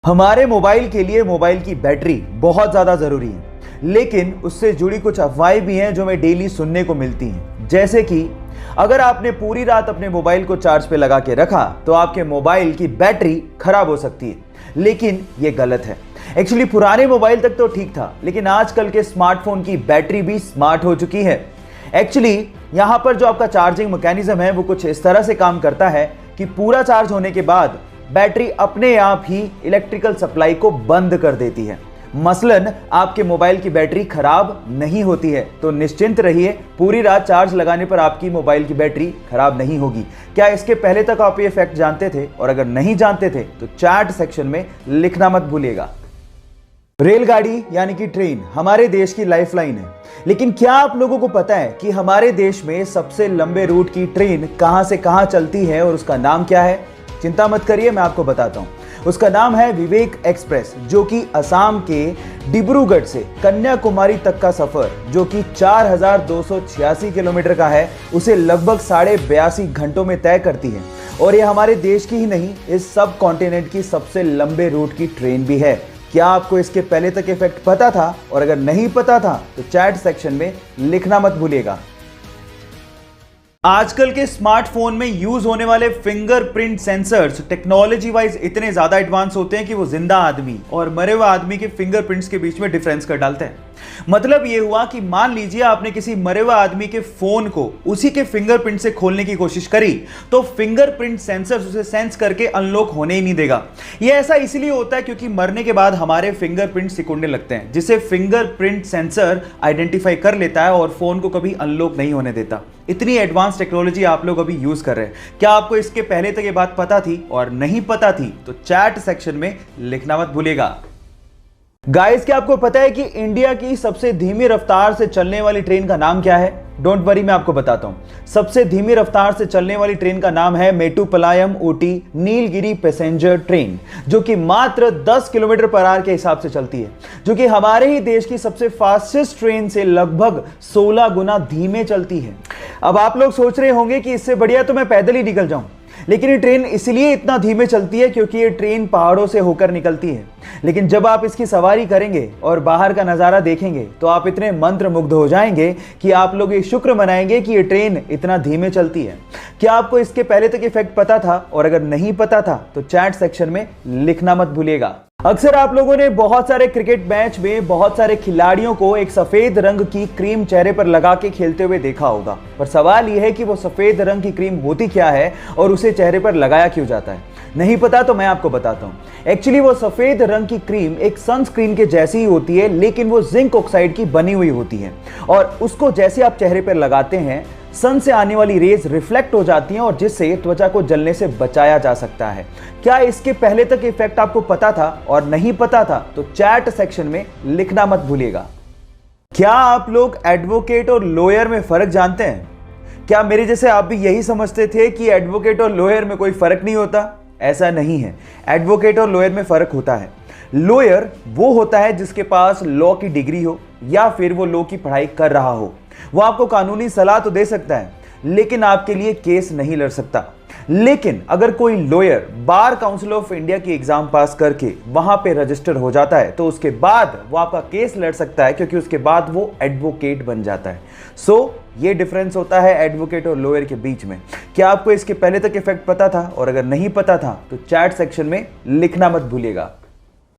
हमारे मोबाइल के लिए मोबाइल की बैटरी बहुत ज़्यादा ज़रूरी है, लेकिन उससे जुड़ी कुछ अफवाहें भी हैं जो हमें डेली सुनने को मिलती हैं। जैसे कि अगर आपने पूरी रात अपने मोबाइल को चार्ज पे लगा के रखा तो आपके मोबाइल की बैटरी खराब हो सकती है, लेकिन ये गलत है। एक्चुअली पुराने मोबाइल तक तो ठीक था, लेकिन आजकल के स्मार्टफोन की बैटरी भी स्मार्ट हो चुकी है। एक्चुअली यहाँ पर जो आपका चार्जिंग मैकेनिज्म है वो कुछ इस तरह से काम करता है कि पूरा चार्ज होने के बाद बैटरी अपने आप ही इलेक्ट्रिकल सप्लाई को बंद कर देती है। मसलन आपके मोबाइल की बैटरी खराब नहीं होती है, तो निश्चिंत रहिए, पूरी रात चार्ज लगाने पर आपकी मोबाइल की बैटरी खराब नहीं होगी। क्या इसके पहले तक आप ये फैक्ट जानते थे? और अगर नहीं जानते थे तो चैट सेक्शन में लिखना मत भूलिएगा। रेलगाड़ी यानी कि ट्रेन हमारे देश की लाइफलाइन है, लेकिन क्या आप लोगों को पता है कि हमारे देश में सबसे लंबे रूट की ट्रेन कहां से कहां चलती है और उसका नाम क्या है? चिंता मत करिए, मैं आपको बताता हूं। उसका नाम है विवेक एक्सप्रेस, जो कि असम के डिब्रूगढ़ से कन्याकुमारी तक का सफर, जो कि 4286 किलोमीटर का है, उसे लगभग 82.5 घंटों में तय करती है। और यह हमारे देश की ही नहीं, इस सब कॉन्टिनेंट की सबसे लंबे रूट की ट्रेन भी है। क्या आपको इसके पहले तक ये फैक्ट पता था? और अगर नहीं पता था तो चैट सेक्शन में लिखना मत भूलिएगा। आजकल के स्मार्टफोन में यूज होने वाले फिंगरप्रिंट सेंसर्स टेक्नोलॉजी वाइज इतने ज्यादा एडवांस होते हैं कि वो जिंदा आदमी और मरे हुए आदमी के फिंगरप्रिंट्स के बीच में डिफरेंस कर डालते हैं। मतलब ये हुआ कि मान लीजिए आपने किसी मरे हुए आदमी के फोन को उसी के फिंगरप्रिंट से खोलने की कोशिश करी, तो फिंगरप्रिंट सेंसर्स उसे सेंस करके अनलॉक होने ही नहीं देगा। ये ऐसा इसलिए होता है क्योंकि मरने के बाद हमारे फिंगरप्रिंट सिकुड़ने लगते हैं, जिसे फिंगरप्रिंट सेंसर आइडेंटिफाई कर लेता है और फोन को कभी अनलॉक नहीं होने देता। इतनी एडवांस टेक्नोलॉजी आप लोग अभी यूज कर रहे हैं। क्या आपको इसके पहले तक ये बात पता थी? और नहीं पता थी तो चैट सेक्शन में लिखना मत भूलिएगा। गाइस, क्या आपको पता है कि इंडिया की सबसे धीमी रफ्तार से चलने वाली ट्रेन का नाम क्या है? डोंट वरी, मैं आपको बताता हूं। सबसे धीमी रफ्तार से चलने वाली ट्रेन का नाम है मेट्टुपालयम ऊटी नीलगिरी पैसेंजर ट्रेन, जो कि मात्र 10 किलोमीटर पर आवर के हिसाब से चलती है, जो कि हमारे ही देश की सबसे फास्टेस्ट ट्रेन से लगभग 16 गुना धीमे चलती है। अब आप लोग सोच रहे होंगे कि इससे बढ़िया तो मैं पैदल ही निकल जाऊं, लेकिन ये ट्रेन इसलिए इतना धीमे चलती है क्योंकि ये ट्रेन पहाड़ों से होकर निकलती है। लेकिन जब आप इसकी सवारी करेंगे और बाहर का नज़ारा देखेंगे तो आप इतने मंत्रमुग्ध हो जाएंगे कि आप लोग ये शुक्र मनाएंगे कि ये ट्रेन इतना धीमे चलती है। क्या आपको इसके पहले तक ये फैक्ट पता था? और अगर नहीं पता था तो चैट सेक्शन में लिखना मत भूलिएगा। अक्सर आप लोगों ने बहुत सारे क्रिकेट मैच में बहुत सारे खिलाड़ियों को एक सफेद रंग की क्रीम चेहरे पर लगा के खेलते हुए देखा होगा, पर सवाल यह है कि वो सफेद रंग की क्रीम होती क्या है और उसे चेहरे पर लगाया क्यों जाता है? नहीं पता तो मैं आपको बताता हूं। एक्चुअली वो सफेद रंग की क्रीम एक सनस्क्रीन के जैसी ही होती है, लेकिन वो जिंक ऑक्साइड की बनी हुई होती है और उसको जैसे आप चेहरे पर लगाते हैं, सन से आने वाली रेज रिफ्लेक्ट हो जाती हैं और जिससे त्वचा को जलने से बचाया जा सकता है। क्या इसके पहले तक इफेक्ट आपको पता था? और नहीं पता था तो चैट सेक्शन में लिखना मत भूलिएगा। क्या आप लोग एडवोकेट और लॉयर में फर्क जानते हैं? क्या मेरे जैसे आप भी यही समझते थे कि एडवोकेट और लॉयर में कोई फर्क नहीं होता? ऐसा नहीं है। एडवोकेट और लॉयर में फर्क होता है। लॉयर वो होता है जिसके पास लॉ की डिग्री हो या फिर वो लॉ की पढ़ाई कर रहा हो। वो आपको कानूनी सलाह तो दे सकता है, लेकिन आपके लिए केस नहीं लड़ सकता। लेकिन अगर कोई lawyer bar council of India की एग्जाम पास करके वहां पे रजिस्टर हो जाता है तो उसके बाद वो आपका केस लड़ सकता है, क्योंकि उसके बाद वो एडवोकेट बन जाता है। सो ये डिफरेंस होता है एडवोकेट और लॉयर के बीच में। क्या आपको इसके पहले तक इफेक्ट पता था? और अगर नहीं पता था तो चैट सेक्शन में लिखना मत भूलिएगा।